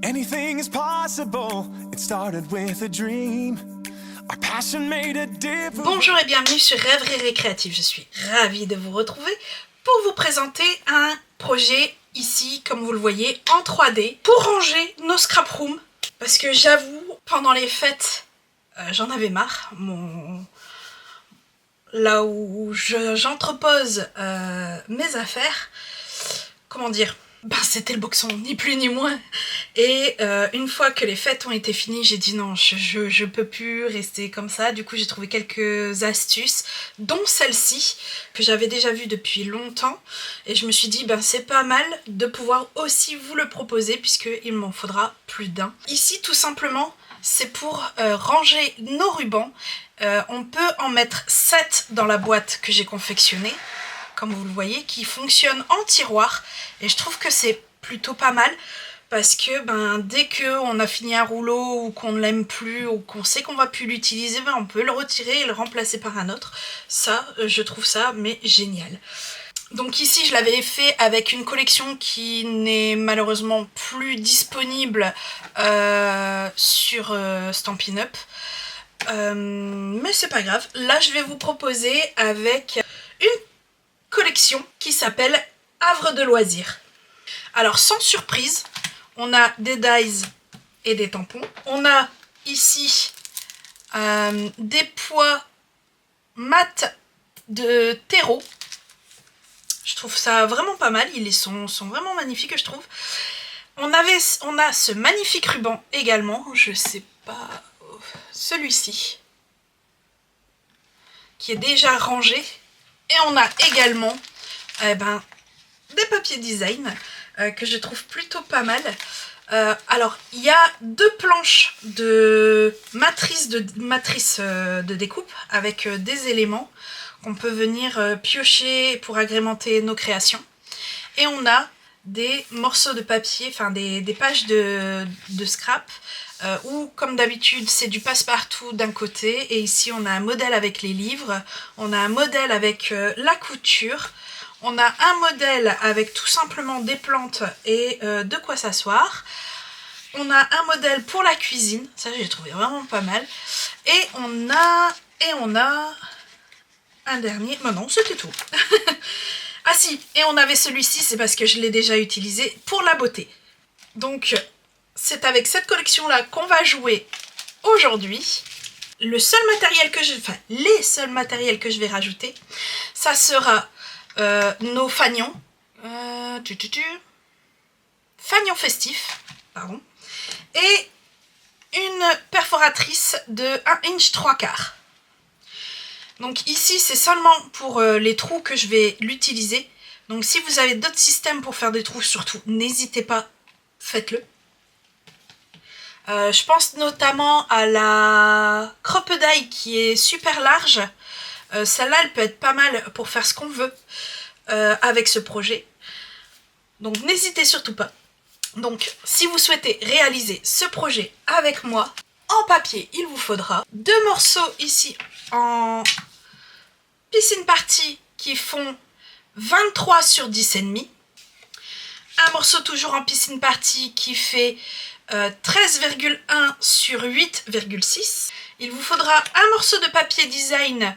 Anything is possible. It started with a dream. Our passion made a difference. Bonjour et bienvenue sur Rêverie Récréative. Je suis ravie de vous retrouver pour vous présenter un projet ici, comme vous le voyez, en 3D pour ranger nos scrap rooms. Parce que j'avoue, pendant les fêtes, j'en avais marre. Là où j'entrepose mes affaires, comment dire, c'était le boxon, ni plus ni moins. Et une fois que les fêtes ont été finies, j'ai dit non, je peux plus rester comme ça. Du coup, j'ai trouvé quelques astuces, dont celle-ci, que j'avais déjà vue depuis longtemps. Et je me suis dit, c'est pas mal de pouvoir aussi vous le proposer, puisqu'il m'en faudra plus d'un. Ici, tout simplement, c'est pour ranger nos rubans. On peut en mettre 7 dans la boîte que j'ai confectionnée, comme vous le voyez, qui fonctionne en tiroir. Et je trouve que c'est plutôt pas mal, parce que dès qu'on a fini un rouleau, ou qu'on ne l'aime plus, ou qu'on sait qu'on va plus l'utiliser, on peut le retirer et le remplacer par un autre. Ça, je trouve ça mais génial. Donc ici, je l'avais fait avec une collection qui n'est malheureusement plus disponible sur Stampin' Up. Mais c'est pas grave. Là, je vais vous proposer avec une collection qui s'appelle Havre de loisirs. Alors, sans surprise, on a des dies et des tampons. On a ici des poids mat de terreau. Je trouve ça vraiment pas mal. Ils sont vraiment magnifiques, je trouve. On a ce magnifique ruban également. Je sais pas... celui-ci. Qui est déjà rangé. Et on a également des papiers design que je trouve plutôt pas mal. Alors, il y a 2 planches de matrice de découpe avec des éléments qu'on peut venir piocher pour agrémenter nos créations. Et on a des morceaux de papier, enfin des pages de scrap où, comme d'habitude, c'est du passe-partout d'un côté, et ici on a un modèle avec les livres, on a un modèle avec la couture, on a un modèle avec tout simplement des plantes et de quoi s'asseoir, on a un modèle pour la cuisine, ça j'ai trouvé vraiment pas mal, et on a un dernier, non c'était tout. Ah si, et on avait celui-ci, c'est parce que je l'ai déjà utilisé pour la beauté. Donc c'est avec cette collection-là qu'on va jouer aujourd'hui. Les seuls matériels que je vais rajouter, ça sera nos fanions. Fanions festifs, pardon. Et une perforatrice de 1 inch 3/4. Donc ici, c'est seulement pour les trous que je vais l'utiliser. Donc si vous avez d'autres systèmes pour faire des trous, surtout, n'hésitez pas, faites-le. Je pense notamment à la crocodile qui est super large. Celle-là, elle peut être pas mal pour faire ce qu'on veut avec ce projet. Donc n'hésitez surtout pas. Donc si vous souhaitez réaliser ce projet avec moi, en papier, il vous faudra 2 morceaux ici en piscine party qui font 23 sur 10,5. Un morceau toujours en piscine party qui fait 13,1 sur 8,6. Il vous faudra un morceau de papier design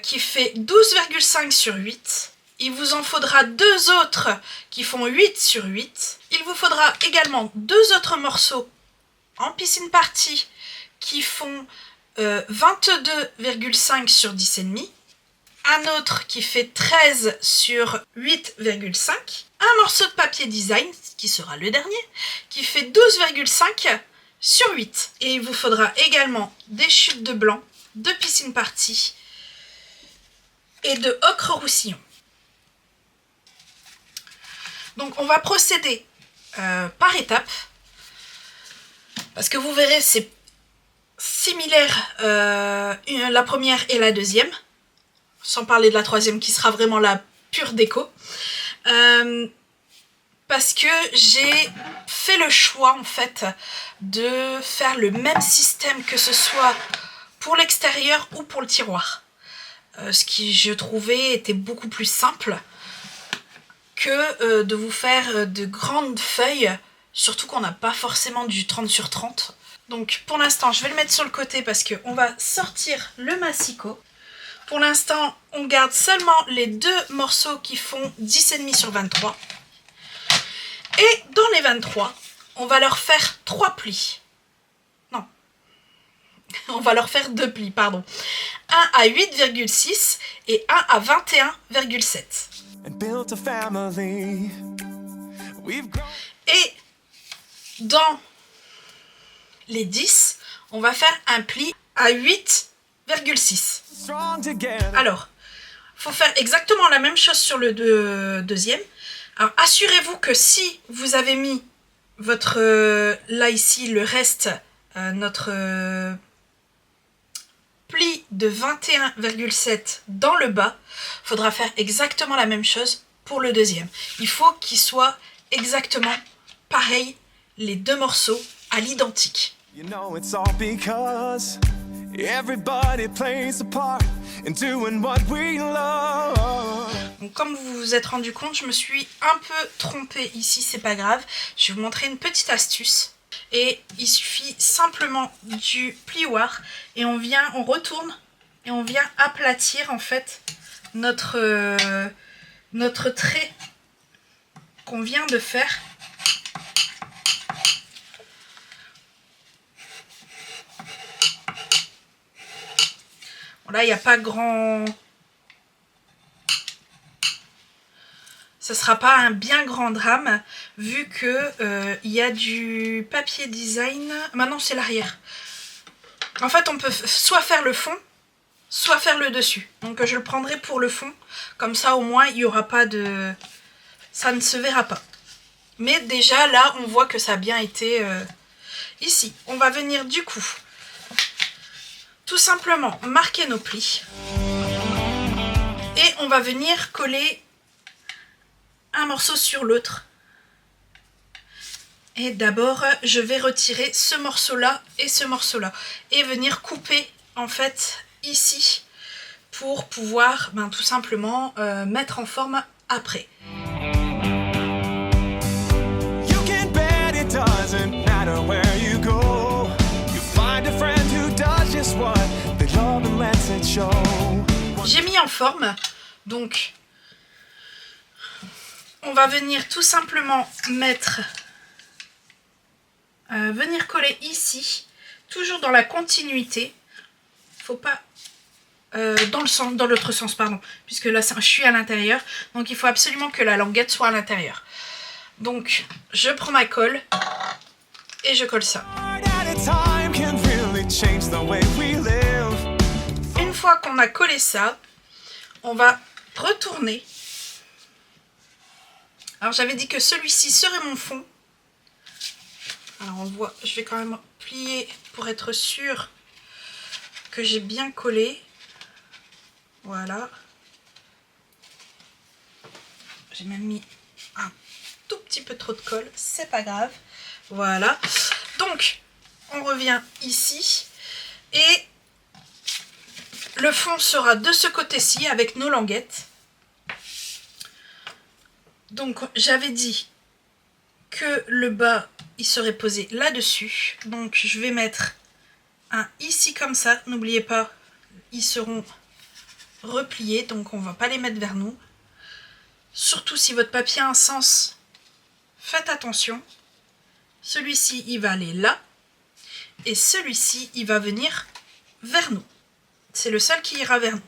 qui fait 12,5 sur 8. Il vous en faudra 2 autres qui font 8 sur 8. Il vous faudra également 2 autres morceaux en piscine party qui font 22,5 sur 10,5. Un autre qui fait 13 sur 8,5. Un morceau de papier design, qui sera le dernier, qui fait 12,5 sur 8. Et il vous faudra également des chutes de blanc, de piscine party et de ocre roussillon. Donc on va procéder par étapes, parce que vous verrez, c'est similaire la première et la deuxième, sans parler de la troisième qui sera vraiment la pure déco. Parce que j'ai fait le choix en fait de faire le même système, que ce soit pour l'extérieur ou pour le tiroir. Ce qui, je trouvais, était beaucoup plus simple que de vous faire de grandes feuilles Surtout qu'on n'a pas forcément du 30 sur 30. Donc pour l'instant, je vais le mettre sur le côté parce qu'on va sortir le massicot. Pour l'instant, on garde seulement les 2 morceaux qui font 10,5 sur 23. Et dans les 23, on va leur faire 3 plis. Non. On va leur faire 2 plis, pardon. Un à 8,6 et un à 21,7. and built a family. We've grown. Et dans les 10, on va faire un pli à 8,6. Strong together. Alors, il faut faire exactement la même chose sur le deuxième. Alors, assurez-vous que si vous avez mis votre... là, ici, le reste, notre pli de 21,7 dans le bas, il faudra faire exactement la même chose pour le deuxième. Il faut qu'il soit exactement pareil, les 2 morceaux, à l'identique. You know it's all because everybody plays a part in doing what we love. Donc comme vous vous êtes rendu compte, je me suis un peu trompée ici, c'est pas grave. Je vais vous montrer une petite astuce. Et il suffit simplement du plioir et on retourne et on vient aplatir en fait notre trait qu'on vient de faire. Bon, là, il n'y a pas grand... Ce sera pas un bien grand drame vu que il y a du papier design. Maintenant c'est l'arrière. En fait on peut soit faire le fond, soit faire le dessus. Donc je le prendrai pour le fond. Comme ça au moins il n'y aura pas de... Ça ne se verra pas. Mais déjà là on voit que ça a bien été ici. On va venir du coup tout simplement marquer nos plis. Et on va venir coller un morceau sur l'autre. Et d'abord, je vais retirer ce morceau-là et ce morceau-là. Et venir couper, en fait, ici, pour pouvoir, tout simplement, mettre en forme après. You can bet it doesn't matter where you go. You find a friend who does just what they love and lets it show. J'ai mis en forme, donc... On va venir tout simplement mettre, venir coller ici, toujours dans la continuité. Faut pas dans l'autre sens, pardon, puisque là je suis à l'intérieur, donc il faut absolument que la languette soit à l'intérieur. Donc je prends ma colle et je colle ça. Une fois qu'on a collé ça, on va retourner. Alors j'avais dit que celui-ci serait mon fond. Alors on voit, je vais quand même plier pour être sûr que j'ai bien collé. Voilà. J'ai même mis un tout petit peu trop de colle, c'est pas grave. Voilà. Donc on revient ici et le fond sera de ce côté-ci avec nos languettes. Donc j'avais dit que le bas il serait posé là-dessus. Donc je vais mettre un ici comme ça. N'oubliez pas, ils seront repliés. Donc on ne va pas les mettre vers nous. Surtout si votre papier a un sens, faites attention. Celui-ci il va aller là. Et celui-ci il va venir vers nous. C'est le seul qui ira vers nous.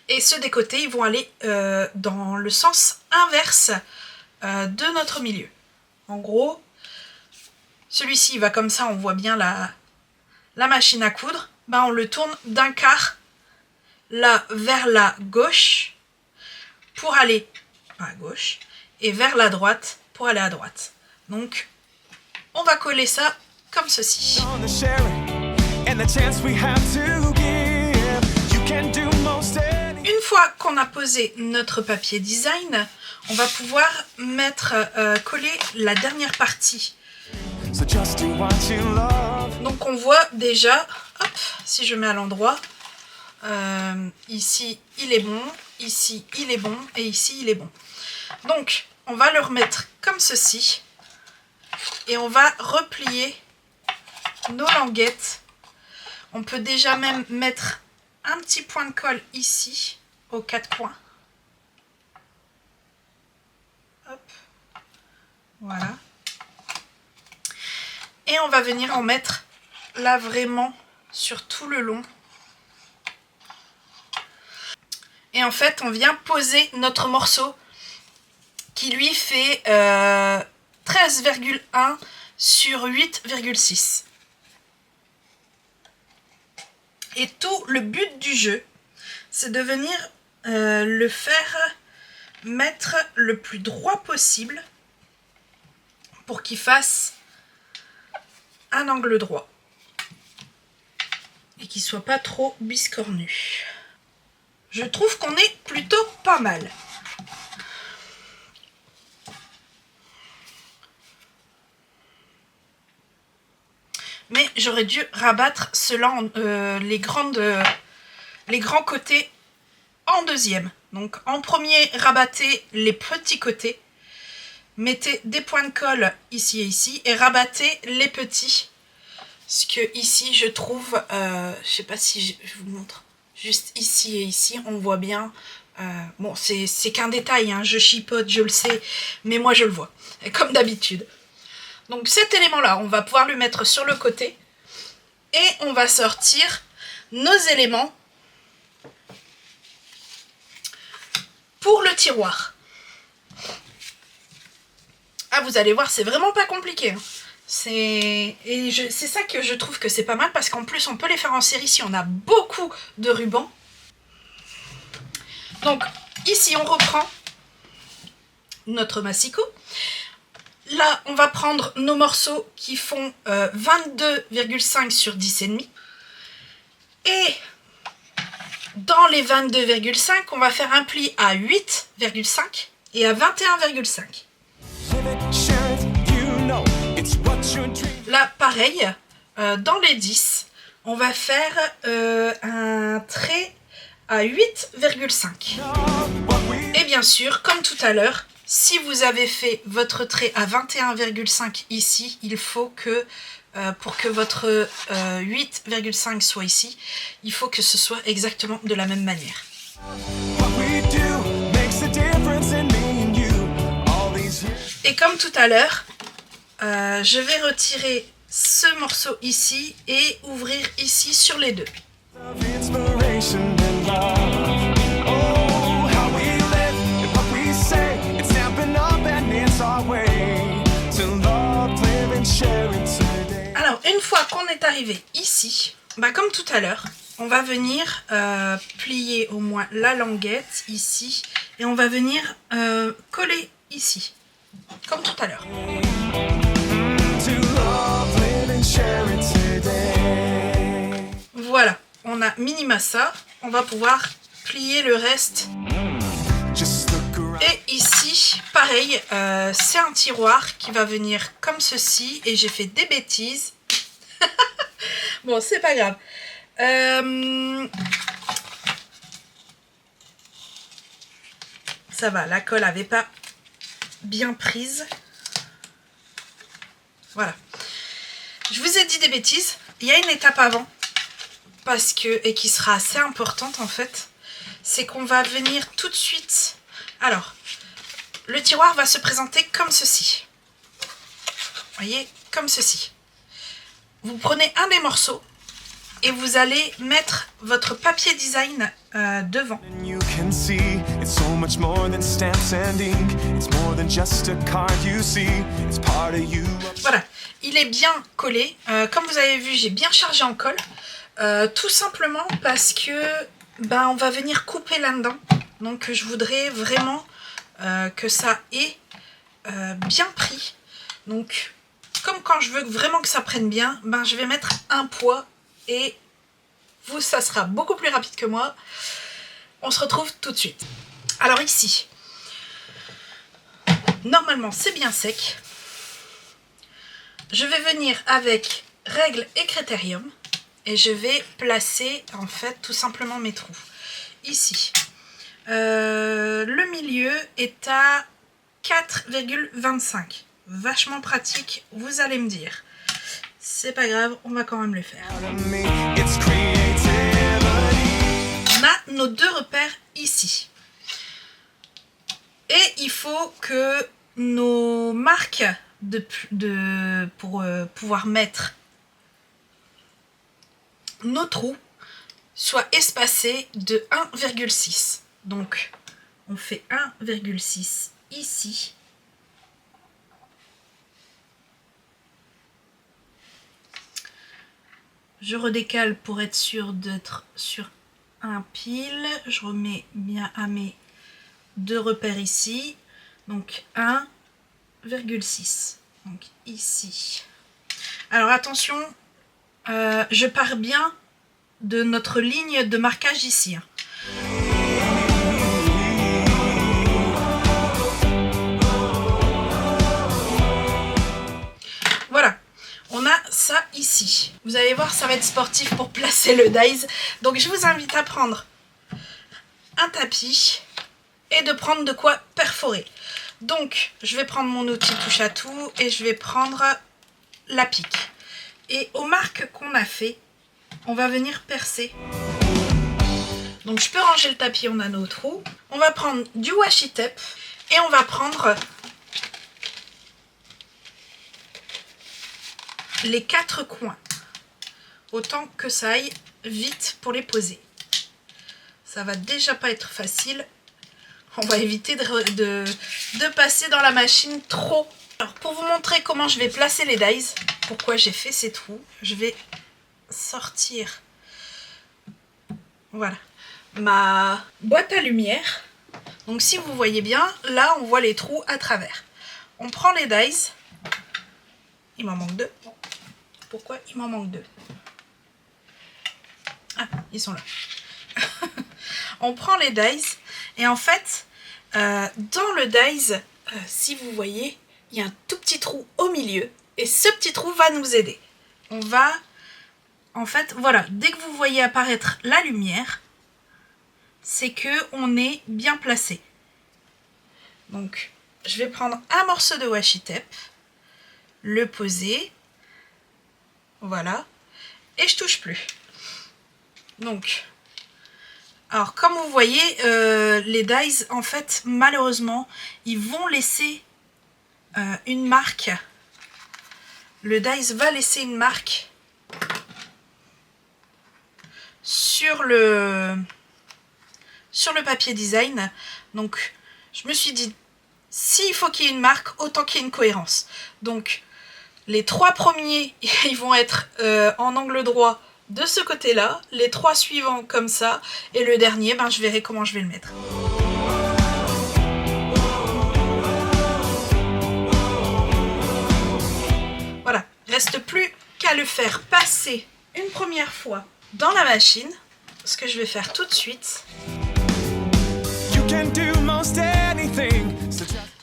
Et ceux des côtés, ils vont aller dans le sens inverse de notre milieu. En gros, celui-ci va comme ça, on voit bien la machine à coudre. On le tourne d'un quart là vers la gauche pour aller à gauche et vers la droite pour aller à droite. Donc, on va coller ça comme ceci. Une fois qu'on a posé notre papier design, on va pouvoir coller la dernière partie. Donc on voit déjà, hop, si je mets à l'endroit, ici il est bon, ici il est bon et ici il est bon. Donc on va le remettre comme ceci. et on va replier nos languettes. On peut déjà même mettre un petit point de colle ici, aux 4 coins. Hop. Voilà. Et on va venir en mettre là vraiment sur tout le long. Et en fait, on vient poser notre morceau qui lui fait 13,1 sur 8,6. Et tout le but du jeu, c'est de venir le faire mettre le plus droit possible pour qu'il fasse un angle droit et qu'il soit pas trop biscornu. Je trouve qu'on est plutôt pas mal. Mais j'aurais dû rabattre cela les grands côtés en deuxième. Donc en premier, rabattez les petits côtés. Mettez des points de colle ici et ici et rabattez les petits. Parce que ici, je trouve, je sais pas si je vous montre, juste ici et ici, on voit bien. Bon, c'est qu'un détail, hein, je chipote, je le sais, mais moi je le vois, comme d'habitude. Donc cet élément-là, on va pouvoir le mettre sur le côté et on va sortir nos éléments pour le tiroir. Ah, vous allez voir, c'est vraiment pas compliqué. Hein. C'est ça que je trouve que c'est pas mal parce qu'en plus on peut les faire en série si on a beaucoup de rubans. Donc ici on reprend notre massicot. Là, on va prendre nos morceaux qui font 22,5 sur 10,5. Et dans les 22,5, on va faire un pli à 8,5 et à 21,5. Là, pareil, dans les 10, on va faire un trait à 8,5. Et bien sûr, comme tout à l'heure, si vous avez fait votre trait à 21,5 ici, il faut que, pour que votre 8,5 soit ici, il faut que ce soit exactement de la même manière. Et comme tout à l'heure, je vais retirer ce morceau ici et ouvrir ici sur les deux. Alors, une fois qu'on est arrivé ici, bah comme tout à l'heure, on va venir plier au moins la languette ici et on va venir coller ici, comme tout à l'heure. Voilà, on a minima ça, on va pouvoir plier le reste. Et ici, pareil, c'est un tiroir qui va venir comme ceci et j'ai fait des bêtises. Bon, c'est pas grave. Ça va, la colle avait pas bien prise. Voilà. Je vous ai dit des bêtises. Il y a une étape avant parce que, et qui sera assez importante en fait, c'est qu'on va venir tout de suite. Alors, le tiroir va se présenter comme ceci. Vous voyez, comme ceci. Vous prenez un des morceaux et vous allez mettre votre papier design devant. Voilà, il est bien collé. Comme vous avez vu, j'ai bien chargé en colle. Tout simplement parce que ben, on va venir couper là-dedans. Donc je voudrais vraiment que ça ait bien pris. Donc comme quand je veux vraiment que ça prenne bien, ben, je vais mettre un poids et vous, ça sera beaucoup plus rapide que moi. On se retrouve tout de suite. Alors ici, normalement c'est bien sec. Je vais venir avec règle et critérium et je vais placer en fait tout simplement mes trous. Ici, le milieu est à 4,25. vachement pratique, vous allez me dire. C'est pas grave, on va quand même le faire. It's creativity. On a nos deux repères ici. Et il faut que nos marques pour pouvoir mettre nos trous soient espacées de 1,6. Donc, on fait 1,6 ici. Je redécale pour être sûr d'être sur un pile. Je remets bien à mes deux repères ici. Donc 1,6. Donc ici. Alors attention, je pars bien de notre ligne de marquage ici. Voilà. On a ça ici. Vous allez voir, ça va être sportif pour placer le dies. Donc je vous invite à prendre un tapis et de prendre de quoi perforer. Donc je vais prendre mon outil touche à tout et je vais prendre la pique. Et aux marques qu'on a fait, on va venir percer. Donc je peux ranger le tapis, on a nos trous. On va prendre du washi tape et on va prendre les 4 coins, autant que ça aille vite pour les poser. Ça va déjà pas être facile. On va éviter de passer dans la machine trop. Alors pour vous montrer comment je vais placer les dies, pourquoi j'ai fait ces trous, je vais sortir, voilà, ma boîte à lumière. Donc si vous voyez bien, là on voit les trous à travers. On prend les dies. Il m'en manque 2. Pourquoi il m'en manque 2? Ah, ils sont là. On prend les dies et en fait, dans le dies, si vous voyez, il y a un tout petit trou au milieu et ce petit trou va nous aider. On va, en fait, voilà, dès que vous voyez apparaître la lumière, c'est que on est bien placé. Donc, je vais prendre un morceau de washi tape, le poser. Voilà, et je touche plus. Donc, alors comme vous voyez, les dies, en fait, malheureusement, ils vont laisser une marque. Le dies va laisser une marque sur le papier design. Donc, je me suis dit, s'il faut qu'il y ait une marque, autant qu'il y ait une cohérence. Donc, les 3 premiers, ils vont être en angle droit de ce côté-là, les 3 suivants comme ça, et le dernier, ben, je verrai comment je vais le mettre. Voilà, reste plus qu'à le faire passer une première fois dans la machine, ce que je vais faire tout de suite. You can do most anything.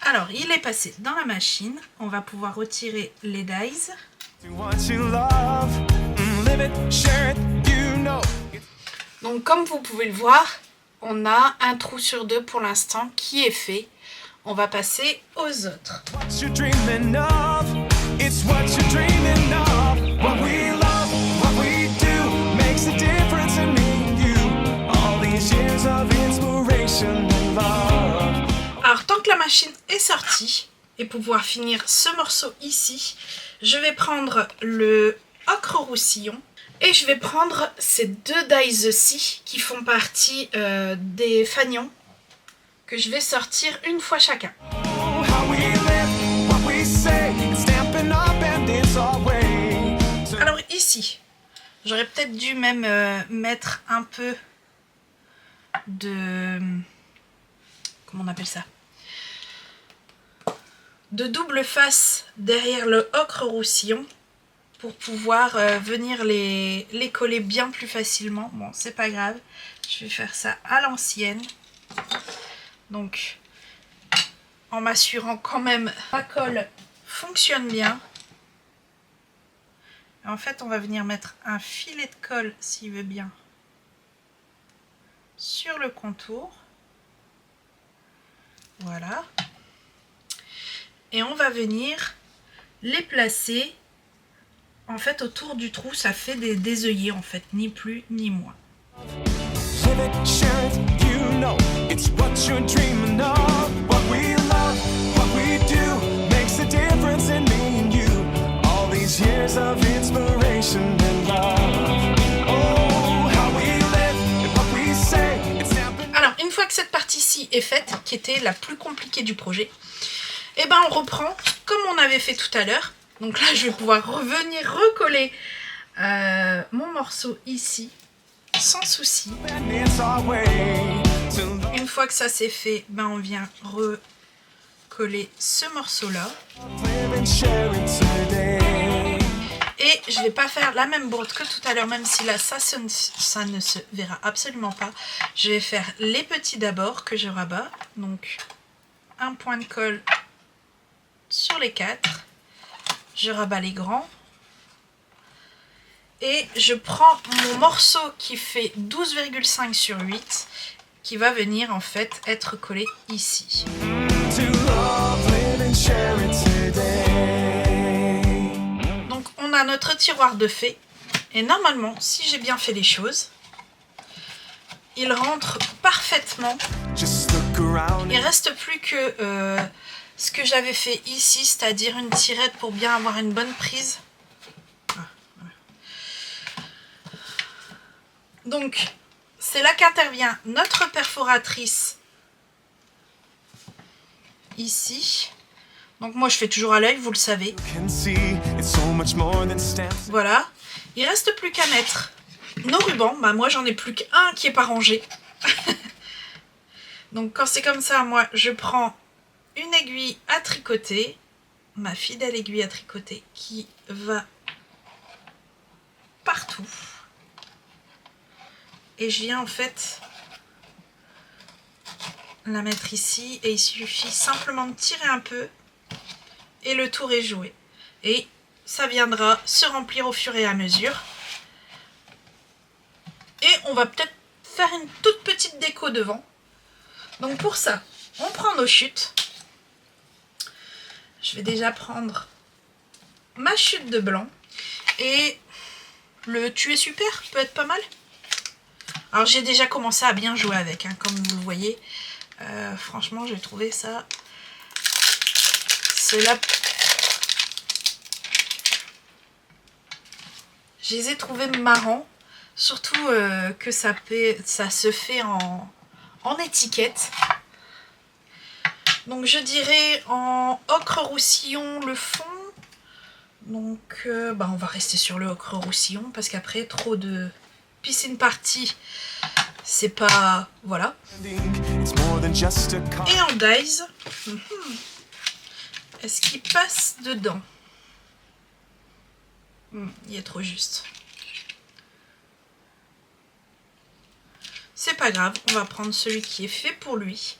Alors, il est passé dans la machine, on va pouvoir retirer les dies. Do what you love, live it, share it, you know. Donc comme vous pouvez le voir, on a un trou sur 2 pour l'instant qui est fait. On va passer aux autres. What you're dreaming of, it's what you're dreaming of. What we love, what we do, makes a difference in me and you. All these years of inspiration and love. Alors tant que la machine est sortie, et pour pouvoir finir ce morceau ici, je vais prendre le ocre roussillon et je vais prendre ces 2 dies-ci qui font partie des fanions que je vais sortir une fois chacun. How we live, what we say, stamping up and it's our way. Alors ici, j'aurais peut-être dû même mettre un peu de... comment on appelle ça? De double face derrière le ocre roussillon pour pouvoir venir les coller bien plus facilement. Bon, c'est pas grave, je vais faire ça à l'ancienne. Donc, en m'assurant quand même que la colle fonctionne bien. En fait, on va venir mettre un filet de colle, s'il veut bien, sur le contour. Voilà. et on va venir les placer en fait autour du trou. Ça fait des œillets en fait, ni plus ni moins. Live it, share it, you know it's what you're dreaming of. What we love, what we do makes a difference in me and you. All these years of inspiration and love. Oh, how we live and what we say. It's happening. Alors, une fois que cette partie-ci est faite, qui était la plus compliquée du projet, et ben on reprend comme on avait fait tout à l'heure. Donc là, je vais pouvoir revenir recoller mon morceau ici, sans souci. And it's our way to love. Une fois que ça c'est fait, ben on vient recoller ce morceau-là. Live and share it today. Et je vais pas faire la même bourde que tout à l'heure, même si là ça ne se verra absolument pas. Je vais faire les petits d'abord que je rabats. Donc un point de colle sur les 4. Je rabats les grands. Et je prends mon morceau qui fait 12,5 sur 8, qui va venir en fait être collé ici. To love, live and share it today. Donc on a notre tiroir de fée. Et normalement, si j'ai bien fait les choses, il rentre parfaitement. Just look around. Il reste plus que ce que j'avais fait ici, c'est-à-dire une tirette pour bien avoir une bonne prise. Ah, voilà. Donc, c'est là qu'intervient notre perforatrice ici. Donc moi je fais toujours à l'œil, vous le savez. Can see it's so much more than stamps. Voilà. Il reste plus qu'à mettre nos rubans. Bah moi j'en ai plus qu'un qui est pas rangé. Donc quand c'est comme ça, moi je prends une aiguille à tricoter, ma fidèle aiguille à tricoter qui va partout. Et je viens en fait la mettre ici et il suffit simplement de tirer un peu et le tour est joué. Et ça viendra se remplir au fur et à mesure. Et on va peut-être faire une toute petite déco devant. Donc pour ça, on prend nos chutes. Je vais déjà prendre ma chute de blanc. Et le tu es super peut être pas mal. Alors j'ai déjà commencé à bien jouer avec, hein, comme vous le voyez. Franchement, j'ai trouvé ça... Cela... Je les ai trouvés marrants. Surtout que ça se fait en étiquette. Donc je dirais en ocre roussillon le fond. Donc on va rester sur le ocre roussillon parce qu'après trop de piscine party, c'est pas... Voilà. It's more than just a con- Et en dies, est-ce qu'il passe dedans? Il est trop juste. C'est pas grave, on va prendre celui qui est fait pour lui.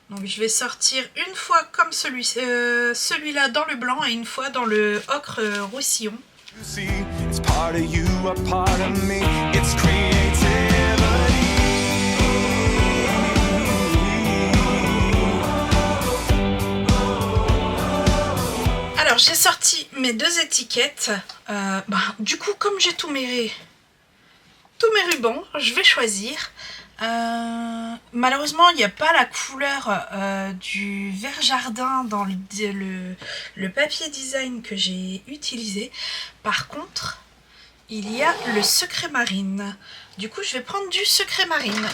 Donc je vais sortir une fois comme celui-là dans le blanc et une fois dans le ocre roussillon. You see, it's part of you, a part of me. It's creativity. Alors j'ai sorti mes deux étiquettes. Du coup, comme j'ai tous mes rubans, je vais choisir. Malheureusement, il n'y a pas la couleur du vert jardin dans le papier design que j'ai utilisé. Par contre, il y a le secret marine. Du coup, je vais prendre du secret marine.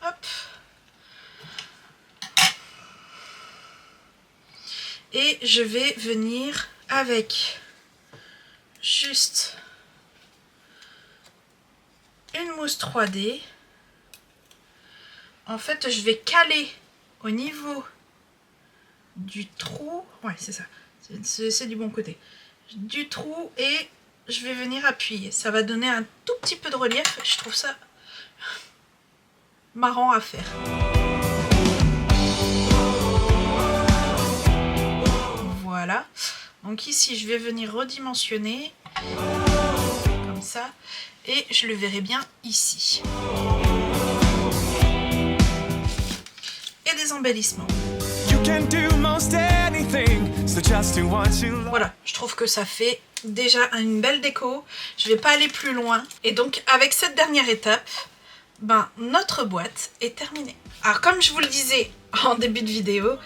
Hop. Et je vais venir avec juste une mousse 3D. En fait, je vais caler au niveau du trou. Ouais, c'est ça. C'est du bon côté. Du trou et je vais venir appuyer. Ça va donner un tout petit peu de relief. Je trouve ça marrant à faire. Voilà. Donc ici, je vais venir redimensionner. Comme ça. Et je le verrai bien ici. Et des embellissements. You can do most anything, so just do what you love. Voilà, je trouve que ça fait déjà une belle déco. Je vais pas aller plus loin. Et donc, avec cette dernière étape, ben, notre boîte est terminée. Alors, comme je vous le disais en début de vidéo,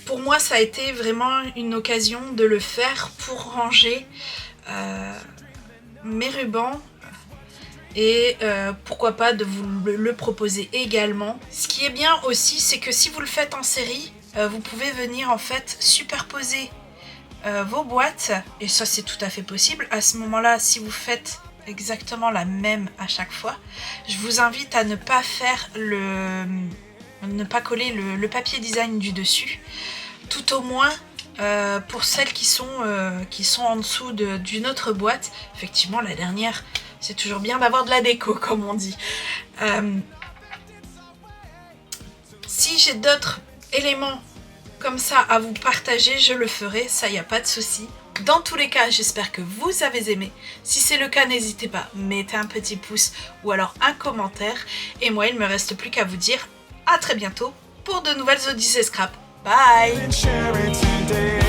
pour moi, ça a été vraiment une occasion de le faire pour ranger mes rubans. Et pourquoi pas de vous le proposer également. Ce qui est bien aussi, c'est que si vous le faites en série, vous pouvez venir en fait superposer vos boîtes. Et ça, c'est tout à fait possible. À ce moment-là, si vous faites exactement la même à chaque fois, je vous invite à ne pas faire ne pas coller le papier design du dessus. Tout au moins pour celles qui sont en dessous d'une autre boîte. Effectivement, la dernière... C'est toujours bien d'avoir de la déco, comme on dit. Si j'ai d'autres éléments comme ça à vous partager, je le ferai, ça y a pas de souci. Dans tous les cas, j'espère que vous avez aimé. Si c'est le cas, n'hésitez pas, mettez un petit pouce ou alors un commentaire. Et moi, il ne me reste plus qu'à vous dire à très bientôt pour de nouvelles Odyssées Scrap. Bye! And share it today.